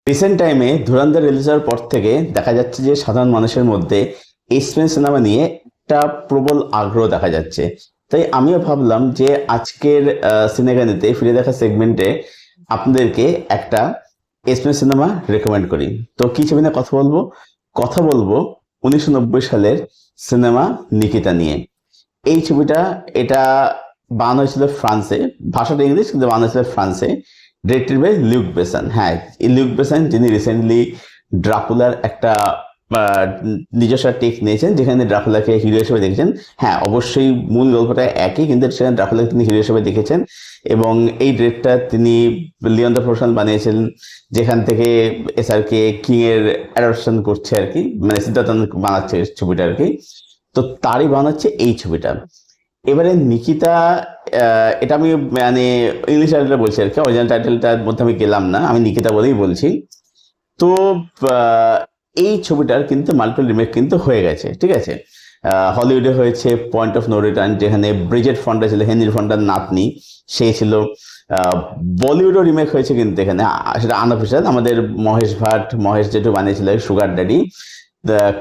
Recent টাইমে ধুরন্ধর release হওয়ার পর থেকে দেখা যাচ্ছে যে সাধারণ মানুষের মধ্যে এই স্পেন সিনেমা নিয়ে একটা প্রবল আগ্রহ দেখা যাচ্ছে। তাই আমিও ভাবলাম যে আজকের সিনেগানিতে ফিরে দেখা সেগমেন্টে আপনাদেরকে একটা স্পেন সিনেমা রেকমেন্ড করি। তো কি ছবি নিয়ে কথা বলবো 1990 সালের সিনেমা নিকিতা নিয়ে। এই ছবিটা এটা বানানো হয়েছিল ফ্রান্সে, ভাষাটা ইংলিশ কিন্তু বানানো হয়েছিল ফ্রান্সে। ডিরেক্টেড বাই লিউক বেসন। হ্যাঁ, এই লিউক বেসন যিনি রিসেন্টলি ড্রাকুলার একটা নিজস্ব টেক নিয়েছেন, যেখানে ড্রাকুলাকে হিরো হিসেবে দেখেছেন। হ্যাঁ, অবশ্যই মূল গল্পটা একই, কিন্তু সেখানে ড্রাকুলাকে তিনি হিরো হিসেবে দেখেছেন। এবং এই ডিরেক্টর তিনি লিওন দ্য প্রফেশনাল বানিয়েছিলেন, যেখান থেকে এসআরকে কিং এর অ্যাডাপশন করছে আর কি, মানে সিদ্ধার্থ বানাচ্ছে ছবিটা আর কি। তো তারই বানাচ্ছে এই ছবিটা। এবারে নিকিতা, এটা আমি মানে ইংলিশ টাইটেলটা বলছি আর কি, অরিজিনাল টাইটেলটার মধ্যে আমি গেলাম না, আমি নিকিতা বলেই বলছি। তো এই ছবিটার কিন্তু মাল্টিপল রিমেক কিন্তু হয়ে গেছে, ঠিক আছে। হলিউডে হয়েছে পয়েন্ট অফ নো রিটার্ন, যেখানে ব্রিজেট ফন্ডা ছিল হেনরি ফন্ডার নাতনি, সে ছিল। বলিউডও রিমেক হয়েছে কিন্তু এখানে, সেটা আনঅফিশিয়াল। আমাদের মহেশ জেঠু বানিয়েছিল সুগার ড্যাডি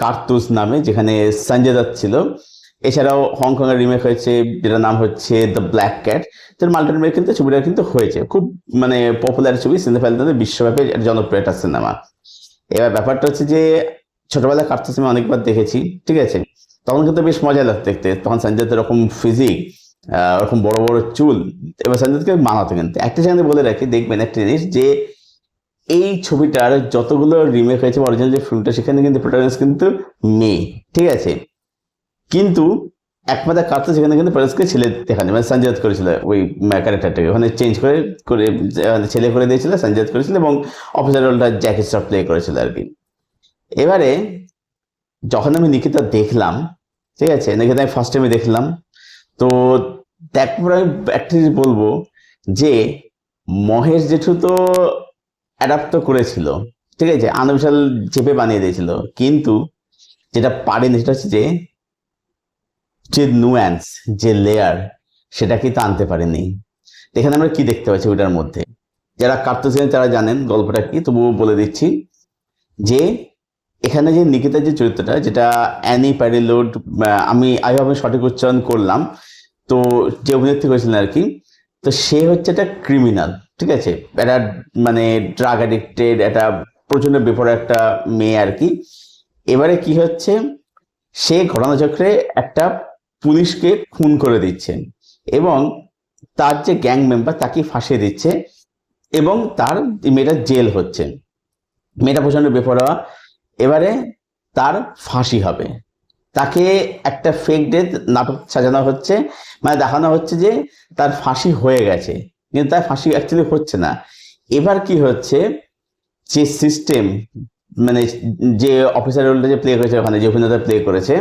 কার্তুস নামে, যেখানে সঞ্জয় দত্ত ছিল। এছাড়াও হংকং এর রিমেক হয়েছে, যেটার নাম হচ্ছে দ্য ব্ল্যাক ক্যাট। তার মাল্টি রিমেক কিন্তু ছবিটা কিন্তু হয়েছে, খুব মানে পপুলার ছবি, সিনেফাইলদের বিশ্বব্যাপী জনপ্রিয় একটা সিনেমা। এবার ব্যাপারটা হচ্ছে যে ছোটবেলায় কার্তুস আমি অনেকবার দেখেছি, ঠিক আছে। তখন কিন্তু বেশ মজা লাগতো দেখতে, তখন সঞ্জয় এরকম ফিজিক, ওরকম বড় বড় চুল। এবার সঞ্জয়কে মানাতো। কিন্তু একটা জায়গায় বলে রাখি, দেখবেন একটা জিনিস, যে এই ছবিটার যতগুলো রিমেক হয়েছে অরিজিনাল যে ফিল্মটা, সেখানে কিন্তু প্রোটাগনিস্ট কিন্তু মেয়ে, ঠিক আছে। কিন্তু একমাত্র কার্তুস সেখানে কিন্তু প্রোটাগনিস্টকে ছেলে দেখানো, মানে সঞ্জয় দত্ত করেছিল ওই ক্যারেক্টারটাকে, ওখানে চেঞ্জ করে করে ছেলে করে দিয়েছিল, সঞ্জয় দত্ত করেছিল, এবং অফিসার রোলটা জ্যাকি শ্রফ প্লে করেছিল আর কি। এবারে যখন আমি নিকিতা দেখলাম, ঠিক আছে, নিকিতা আমি ফার্স্ট টাইমে দেখলাম। তো তারপর আমি একটা জিনিস বলবো, যে মহেশ জেঠু তো অ্যাডাপ্ট তো করেছিল, ঠিক আছে, আনবিশাল চেপে বানিয়ে দিয়েছিল, কিন্তু যেটা পারেনি সেটা হচ্ছে যে যে নুয়ান্স, যে লেয়ার, সেটা কিন্তু আনতে পারেনি। এখানে আমরা কি দেখতে পাচ্ছি ওইটার মধ্যে, যারা কার্তুসিয়ান তারা জানেন গল্পটা কি, তবুও বলে দিচ্ছি। যে এখানে যে নিকিতার যে চরিত্রটা, যেটা অ্যানি প্যারিলোড, আমি সঠিক উচ্চারণ করলাম, তো যে অভিনেত্রী করেছিলেন আর কি, তো সে হচ্ছে একটা ক্রিমিনাল, ঠিক আছে, একটা মানে ড্রাগ অ্যাডিক্টেড, একটা প্রচন্ড বেপরোয়া একটা মেয়ে আর কি। এবারে কি হচ্ছে, সে ঘটনাচক্রে একটা পুলিশকে খুন করে দিচ্ছে, এবং তার যে গ্যাং মেম্বার তাকে ফাঁসিয়ে দিচ্ছে, এবং তার মেয়েটা জেল হচ্ছে। মেয়েটা প্রচন্ড বেপরোয়া। এবারে তার ফাঁসি হবে, তাকে একটা ফেক ডেথ নাটক সাজানো হচ্ছে, মানে দেখানো হচ্ছে যে তার ফাঁসি হয়ে গেছে, কিন্তু তার ফাঁসি অ্যাকচুয়ালি হচ্ছে না। এবার কি হচ্ছে, যে সিস্টেম, মানে যে অফিসার রোলটা যে প্লে করেছে ওখানে, যে অভিনেতা প্লে করেছে,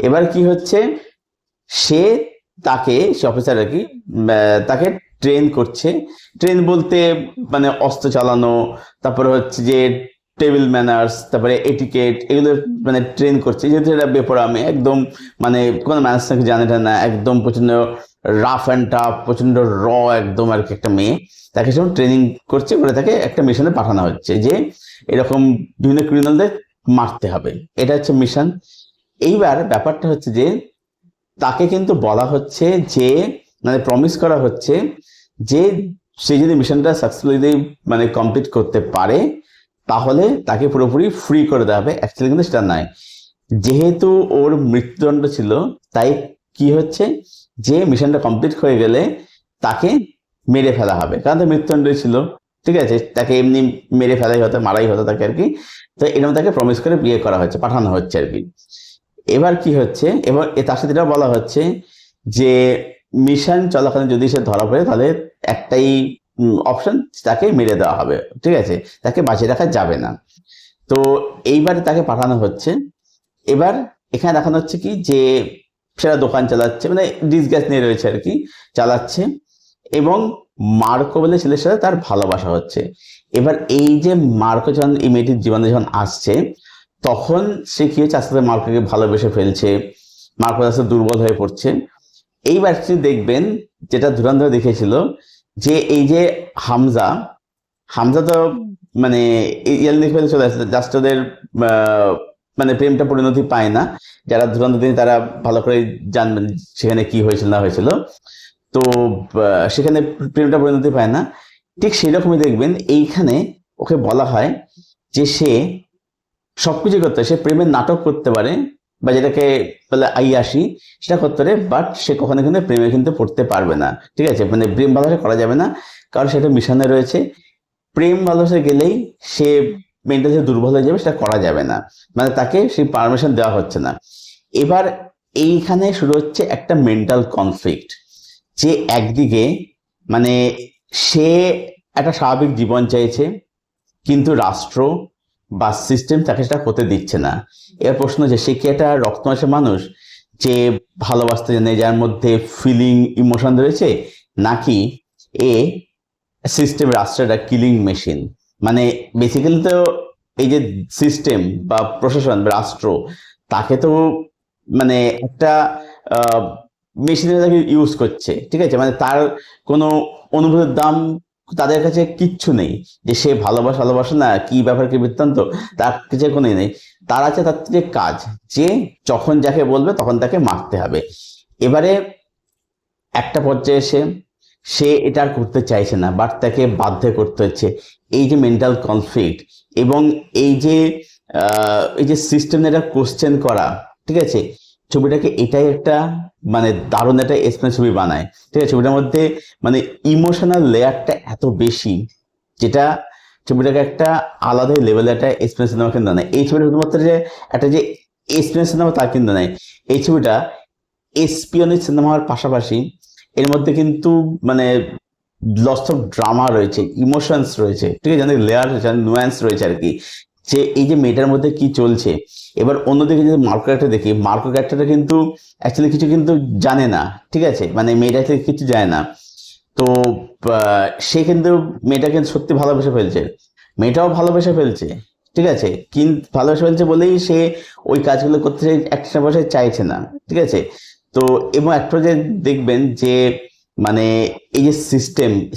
এবার কি হচ্ছে, সে সে অফিসার আর কি, তাকে ট্রেন করছে। ট্রেন বলতে মানে অস্ত্র চালানো, তারপরে হচ্ছে যে টেবিল ম্যানার্স, তারপরে এটিকেট, এগুলো মানে ট্রেন করছে। যেহেতু এটা বেপরোয়া মেয়ে, একদম মানে কোনো ম্যানার্স নাকি জানে না, একদম প্রচন্ড রাফ অ্যান্ড টাফ, প্রচন্ড র একদম আর কি একটা মেয়ে। তাকে সব ট্রেনিং করছে, করে তাকে একটা মিশনে পাঠানো হচ্ছে, যে এরকম বিভিন্ন ক্রিমিনালদের মারতে হবে, এটা হচ্ছে মিশন। এইবার ব্যাপারটা হচ্ছে যে তাকে কিন্তু বলা হচ্ছে যে, মানে প্রমিস করা হচ্ছে যে সে যদি মিশনটা সাকসেসফুলি মানে কমপ্লিট করতে পারে, তাহলে তাকে পুরোপুরি ফ্রি করে দেওয়া হবে। অ্যাকচুয়ালি কিন্তু সেটা নয়, যেহেতু ওর মৃত্যুদণ্ড ছিল, তাই কি হচ্ছে, যে মিশনটা কমপ্লিট হয়ে গেলে তাকে মেরে ফেলা হবে, কারণ তার মৃত্যুদণ্ড ছিল, ঠিক আছে, তাকে এমনি মেরে ফেলাই হতো, মারাই হতো তাকে আর কি। তো এরকম তাকে প্রমিস করে বিয়ে করা হচ্ছে, পাঠানো হচ্ছে আর কি। এবার কি হচ্ছে, এবার তার সাথে এটাও বলা হচ্ছে যে মিশন চলাকালীন যদি সে ধরা পড়ে, তাহলে একটাই অপশন, তাকে মেরে দেওয়া হবে, ঠিক আছে, তাকে বাঁচিয়ে রাখা যাবে না। তো এইবারে তাকে পাঠানো হচ্ছে। এবার এখানে দেখানো হচ্ছে কি, যে সেটা দোকান চালাচ্ছে, মানে ডিসগাস নিয়ে রয়েছে আর কি, চালাচ্ছে, এবং মার্কো বলে ছেলের সাথে তার ভালোবাসা হচ্ছে। এবার এই যে মার্কো যখন এই মেয়েটির জীবনে যখন আসছে, তখন সে কি হচ্ছে, আস্তে আস্তে মার্কোকে ভালোবেসে ফেলছে, মার্কো আস্তে দুর্বল হয়ে পড়ছে। এইবার দেখবেন, যেটা ধুরন্ধর দেখেছিল, যে এই যে হামজা হামজা তো মানে ইয়ারলি ফেলে চলে আসে, জাস্ট ওদের মানে প্রেমটা পরিণতি পায় না। যারা ধুরন্ধর তিনি তারা ভালো করে জানবেন সেখানে কি হয়েছিল না হয়েছিল। তো সেখানে প্রেমটা পরিণতি পায় না, ঠিক সেই রকমই দেখবেন এইখানে ওকে বলা হয় যে সে সবকিছু করতে পারে, সে প্রেমের নাটক করতে পারে, বা যেটাকে বলে আইয়াসি, সেটা করতে পারে, বাট সে কখনো কিন্তু প্রেমে কিন্তু পড়তে পারবে না। ঠিক আছে, মানে প্রেম ভালোবাসা করা যাবে না, কারণ সেটা মিশনে রয়েছে। প্রেম ভালোবাসা গেলেই সে মেন্টালি দুর্বল হয়ে যাবে, সেটা করা যাবে না, মানে তাকে সেই পারমিশন দেওয়া হচ্ছে না। এবার এইখানে শুরু হচ্ছে একটা মেন্টাল কনফ্লিক্ট, যে একদিকে মানে সে একটা স্বাভাবিক জীবন চাইছে, কিন্তু রাষ্ট্র বা সিস্টেম তাকে সেটা হতে দিচ্ছে না। এর প্রশ্ন যে সে কি একটা রক্তমাংসের মানুষ যে ভালোবাসতে জানে, যার মধ্যে ফিলিং ইমোশন রয়েছে, নাকি এ সিস্টেম, রাষ্ট্রের কিলিং মেশিন? মানে বেসিক্যালি তো এই যে সিস্টেম বা প্রশাসন বা রাষ্ট্র, তাকে তো মানে একটা মেশিনের তাকে ইউজ করছে। ঠিক আছে, মানে তার কোনো অনুভূতির দাম তাদের কাছে কিচ্ছু নেই, যে সে ভালোবাসে না কি ব্যাপার কি বৃত্তান্ত, তার কাছে কোনো নেই। তার আছে তার যে কাজ, যে যখন যাকে বলবে তখন তাকে মারতে হবে। এবারে একটা পর্যায়ে সে এটা আর করতে চাইছে না, বাট তাকে বাধ্য করতে হচ্ছে। এই যে মেন্টাল কনফ্লিক্ট, এবং এই যে সিস্টেম এটা কোশ্চেন করা, ঠিক আছে, ছবিটাকে এটাই একটা মানে দারুণ একটা এক্সপেরিয়েন্স ছবি বানায়। ঠিক আছে, ছবিটার মধ্যে মানে ইমোশনাল লেয়ারটা এত বেশি, যেটা ছবিটাকে একটা আলাদা লেভেলের একটা এক্সপেরিয়েন্স সিনেমা কিন্তু নেয়। এই ছবিটা শুধুমাত্র যে একটা যে এক্সপেরিয়েন্স সিনেমা তা কিন্তু নেয়, এই ছবিটা এসপিওনিক সিনেমা হওয়ার পাশাপাশি এর মধ্যে কিন্তু মানে লটস অফ ড্রামা রয়েছে, ইমোশনস রয়েছে, ঠিক আছে, লেয়ার রয়েছে, নুয়ান্স রয়েছে আর কি, যে এই যে মেয়েটার মধ্যে কি চলছে। এবার অন্যদিকে যদি মার্কো ক্যারেক্টার দেখি, মার্কো ক্যারেক্টারটা কিন্তু অ্যাকচুয়ালি কিছু কিন্তু জানে না। ঠিক আছে, মানে মেয়েটা থেকে কিছু জানে না। তো সে কিন্তু মেয়েটাকে সত্যি ভালোবেসে ফেলছে, মেয়েটাও ভালোবেসে ফেলছে। ঠিক আছে, কিন্তু ভালোবেসে ফেলছে বলেই সে ওই কাজগুলো করতে একটা বসে চাইছে না। ঠিক আছে, তো এবং একটা যে দেখবেন যে মানে এই যে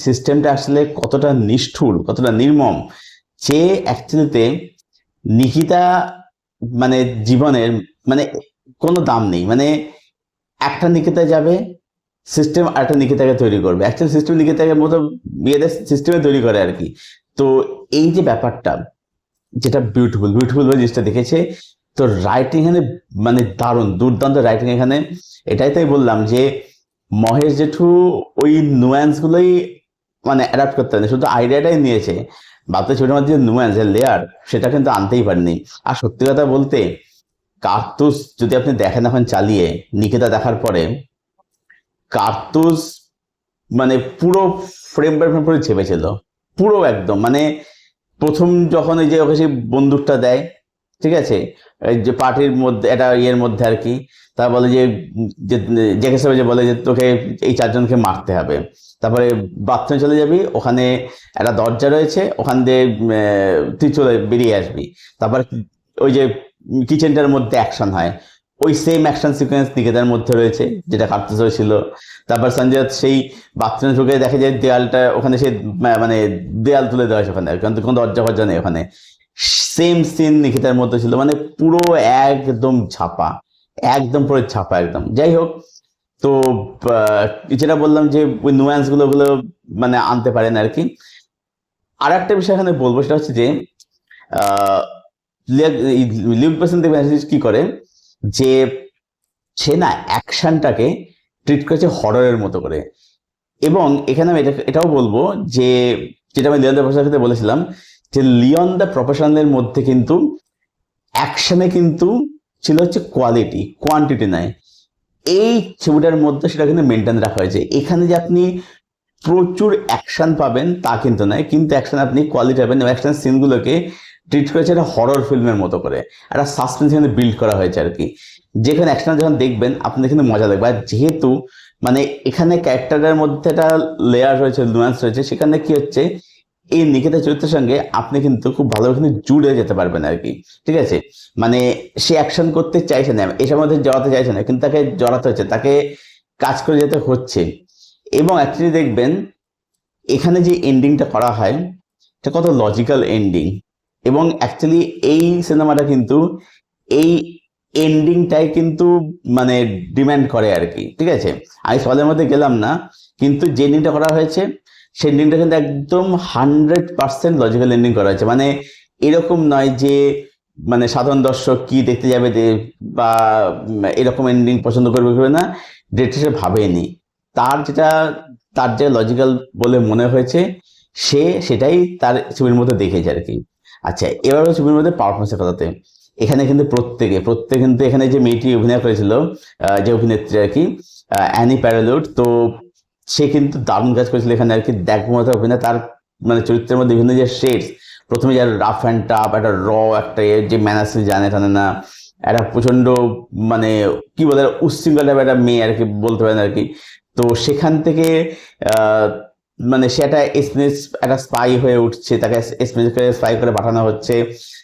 সিস্টেমটা আসলে কতটা নিষ্ঠুর, কতটা নির্মম, যে অ্যাকচুয়ালিতে নিকিতা মানে জীবনের মানে কোনো দাম নেই। মানে একটা নিকিতা যাবে, সিস্টেম আরেকটা নিকিতাকে তৈরি করবে, অ্যাকচুয়ালি সিস্টেম নিকিতাকে মতো বিয়েদের সিস্টেমে তৈরি করে আর কি। তো এই যে ব্যাপারটা, যেটা বিউটিফুল ভাবে জিনিসটা দেখেছে। তো রাইটিং এখানে মানে দারুণ, দুর্দান্ত রাইটিং এখানে। এটাই তাই বললাম যে মহেশ জেঠু ওই নুয়ান্স গুলোই মানে অ্যাডাপ্ট করতে পারেনি, শুধু আইডিয়াটাই নিয়েছে, বাকি ছোট মধ্যে নুয়ান্স লেয়ার সেটা কিন্তু আনতেই পারেনি। আর সত্যি কথা বলতে কার্তুস যদি আপনি দেখেন এখন চালিয়ে নিকিতা দেখার পরে, কার্তুস মানে পুরো ফ্রেম বাই ফ্রেম পুরো ছেপেছিল, পুরো একদম। মানে প্রথম যখন এই যে ওকে সেই বন্দুকটা দেয়, ঠিক আছে, এই যে পার্টির মধ্যে এটা ইয়ের মধ্যে আর কি, তা বলে যে জেকে সাহেব যে বলে যে তোকে এই চারজনকে মারতে হবে, তারপরে বাথরুমে চলে যাবি, ওখানে একটা দরজা রয়েছে, ওখান দিয়ে তুই চলে বেরিয়ে আসবি। তারপর ওই যে কিচেনটার মধ্যে অ্যাকশন হয়, ওই সেম অ্যাকশন সিকোয়েন্স নিকেতার মধ্যে রয়েছে, যেটা কাটতে ছিল। তারপর সঞ্জয় দত্ত সেই বাথরুমে ঢুকে দেখে যে দেয়ালটা ওখানে সে মানে দেয়াল তুলে দেওয়া হয়েছে ওখানে, কিন্তু কোনো দরজা ফরজা নেই ওখানে। সেম সিন নিকিতার মধ্যে ছিল, মানে পুরো একদম ছাপা, একদম পুরো ছাপা একদম। যাই হোক, তো যেটা বললাম যে ওই নুয়ান্স গুলো মানে আনতে পারেন আর কি। আর একটা বিষয় এখানে বলবো, সেটা হচ্ছে যে লিউক বেসন দেখবেন কি করে, যে সে না অ্যাকশনটাকে ট্রিট করেছে হররের মতো করে। এবং এখানে আমি এটাও বলবো যে যেটা আমি লিওন দ্য প্রফেশনাল ক্ষেত্রে বলেছিলাম, যে লিওন দ্য প্রফেশনালের মধ্যে কিন্তু অ্যাকশনে কিন্তু ছিল হচ্ছে কোয়ালিটি, কোয়ান্টিটি নয়। এই ছবিটার মধ্যে সেটা কিন্তু মেনটেন রাখা হয়েছে। এখানে যে আপনি প্রচুর অ্যাকশন পাবেন তা কিন্তু নয়, কিন্তু অ্যাকশন আপনি কোয়ালিটি পাবেন, এবং অ্যাকশন সিনগুলোকে ট্রিট করেছে একটা হরর ফিল্মের মতো করে, একটা সাসপেন্স এখানে বিল্ড করা হয়েছে আর কি। যেখানে অ্যাকশন যখন দেখবেন আপনি কিন্তু মজা দেখবেন। আর যেহেতু মানে এখানে ক্যারেক্টারের মধ্যে একটা লেয়ার রয়েছে, নুয়ান্স রয়েছে, সেখানে কি হচ্ছে এই নিকেতা চরিত্রের সঙ্গে আপনি কিন্তু খুব ভালোভাবে কিন্তু জুড়ে যেতে পারবেন আর কি। ঠিক আছে, মানে সে অ্যাকশন করতে চাইছে না, এসব মধ্যে জড়াতে চাইছে না, কিন্তু তাকে জড়াতে হচ্ছে, তাকে কাজ করে যেতে হচ্ছে। এবং অ্যাকচুয়ালি দেখবেন এখানে যে এন্ডিংটা করা হয়, এটা কত লজিক্যাল এন্ডিং। এবং অ্যাকচুয়ালি এই সিনেমাটা কিন্তু এই এন্ডিংটাই কিন্তু মানে ডিমান্ড করে আর কি, ঠিক আছে। আমি সলের মধ্যে গেলাম না, কিন্তু যে এন্ডিংটা করা হয়েছে সেই এন্ডিংটা কিন্তু একদম 100% লজিক্যাল এন্ডিং করা হয়েছে। মানে এরকম নয় যে মানে সাধারণ দর্শক কি দেখতে যাবে বা এরকম এন্ডিং পছন্দ করবে না, ডিরেক্টর সে ভাবেনি। তার যে লজিক্যাল বলে মনে হয়েছে সেটাই তার ছবির মধ্যে দেখেছে আর কি। আচ্ছা, এবার ছবির মধ্যে পারফরমেন্সের কথাতে, এখানে কিন্তু প্রত্যেকে কিন্তু এখানে যে মেয়েটি অভিনয় করেছিল, যে অভিনেত্রী আর কি, অ্যানি প্যারালুড, তো সে কিন্তু দারুণ কাজ করেছিল এখানে আর কি। দেখবো মতো অভিনয়, তার মানে চরিত্রের মধ্যে বিভিন্ন যে শেডস, প্রথমে যার রাফ অ্যান্ড টাফ, একটা একটা যে ম্যানার্স জানে টানে না, একটা প্রচন্ড মানে কি বলে উচ্ছৃঙ্খল টাইপের একটা মেয়ে আর কি বলতে পারেন আর কি। তো সেখান থেকে মানে সে একটা স্পাই হয়ে উঠছে, তাকে স্পাই করে পাঠানো হচ্ছে।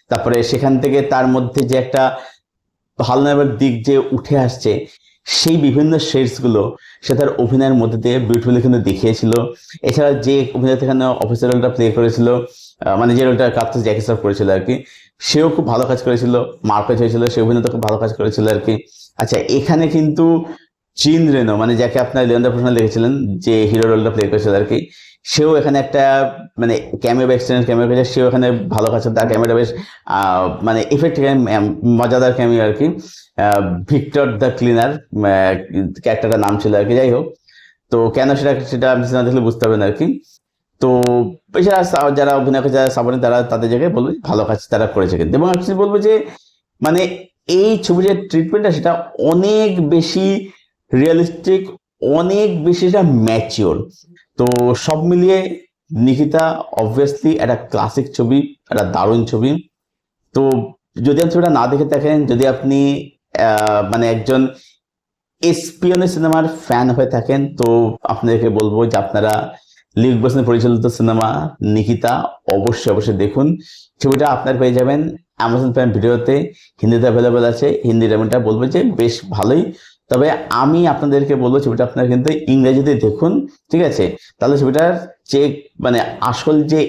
তারপরে সেখান থেকে তার মধ্যে যে একটা ভালো নামের দিক যে উঠে আসছে, সেই বিভিন্ন শেডস গুলো সে তার অভিনয়ের মধ্যে দিয়ে বিউটিফুলি কিন্তু দেখিয়েছিল। এছাড়া যে অভিনেতা এখানে অফিসার রোলটা প্লে করেছিল, মানে যে রোলটা কার্তিক জ্যাকি শ্রফ করেছিল আর কি, সেও খুব ভালো কাজ করেছিল, মার্কেট হয়েছিল, সে অভিনেতা খুব ভালো কাজ করেছিল আর কি। আচ্ছা, এখানে কিন্তু জিন রেনো, মানে যাকে আপনার লিওনার্দো প্রফেশনাল দেখেছিলেন যে হিরো রোলটা প্লে করেছিল আর কি, সেও এখানে একটা মানে ক্যামিও করেছে, সেও এখানে ভালো কাজ, তার ক্যামিওটা বেশ মানে এফেক্ট, মজাদার ক্যামিও আর কি। ভিক্টর দ্য ক্লিনার ক্যারেক্টারটার নাম ছিল আর কি। যাই হোক, তো কেন সেটা আপনি সিনেমা দেখলে বুঝতে পারবেন আর কি। তো এছাড়া যারা অভিনয় করে, যারা সাবনে, তাদের জায়গায় বলবো ভালো কাজ তারা করেছে কিন্তু। এবং অ্যাকচুয়ালি বলবো যে মানে এই ছবির যে ট্রিটমেন্টটা সেটা অনেক বেশি রিয়েলিস্টিক, অনেক বেশি এটা ম্যাচিওর। তো সব মিলিয়ে নিকিতা অবভিয়াসলি একটা ক্লাসিক ছবি, একটা দারুণ ছবি। তো যদি আপনি ছবিটা না দেখে থাকেন, যদি আপনি মানে একজন এসপিয়নের সিনেমার ফ্যান হয়ে থাকেন, তো আপনাদেরকে বলবো যে আপনারা লিক বসেন পরিচালিত সিনেমা নিকিতা অবশ্যই দেখুন। ছবিটা আপনার পেয়ে যাবেন অ্যামাজন প্রাইম ভিডিওতে, হিন্দিতে অ্যাভেলেবেল আছে। হিন্দি ডাবিংটা বলবো যে বেশ ভালোই, তবে আমি আপনাদেরকে বলবো ছবিটা আপনারা কিন্তু ইংরেজিতে দেখুন, ঠিক আছে। তাহলে ছবিটার যে মানে আসল যে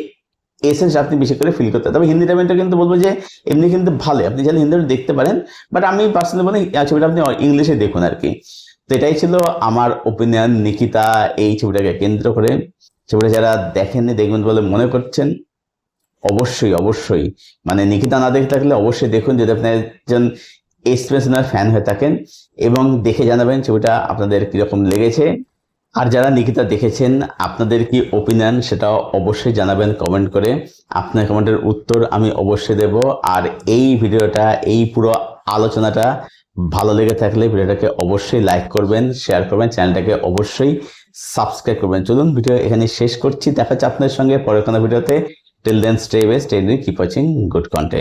এসেন্স আপনি বেশি করে ফিল করতে। তবে হিন্দি ডাবিংটা কিন্তু বলবো যে এমনি কিন্তু ভালো, আপনি চাইলে হিন্দিটা দেখতে পারেন, বাট আমি পার্সোনালি বলি ছবিটা আপনি ইংলিশে দেখুন আর কি। তো এটাই ছিল আমার ওপিনিয়ন নিকিতা এই ছবিটাকে কেন্দ্র করে। ছবিটা যারা দেখেননি, দেখবেন বলে মনে করছেন, অবশ্যই মানে নিকিতা না দেখে থাকলে অবশ্যই দেখুন, যদি আপনি একজন এক্সপ্রেশনাল ফ্যান হয়ে থাকেন, এবং দেখে জানাবেন ছবিটা আপনাদের কিরকম লেগেছে। আর যারা নিকিতা দেখেছেন, আপনাদের কি ওপিনিয়ন সেটা অবশ্যই জানাবেন কমেন্ট করে। আপনার কমেন্টের উত্তর আমি অবশ্যই দেব। আর এই ভিডিওটা, এই পুরো আলোচনাটা ভালো লেগে থাকলে ভিডিওটাকে অবশ্যই লাইক করবেন, শেয়ার করবেন, চ্যানেলটাকে অবশ্যই সাবস্ক্রাইব করবেন। চলুন ভিডিও এখানে শেষ করছি, দেখা হচ্ছে আপনাদের সঙ্গে পরের কোনো ভিডিওতে। Till then stay way, stay keep watching good content.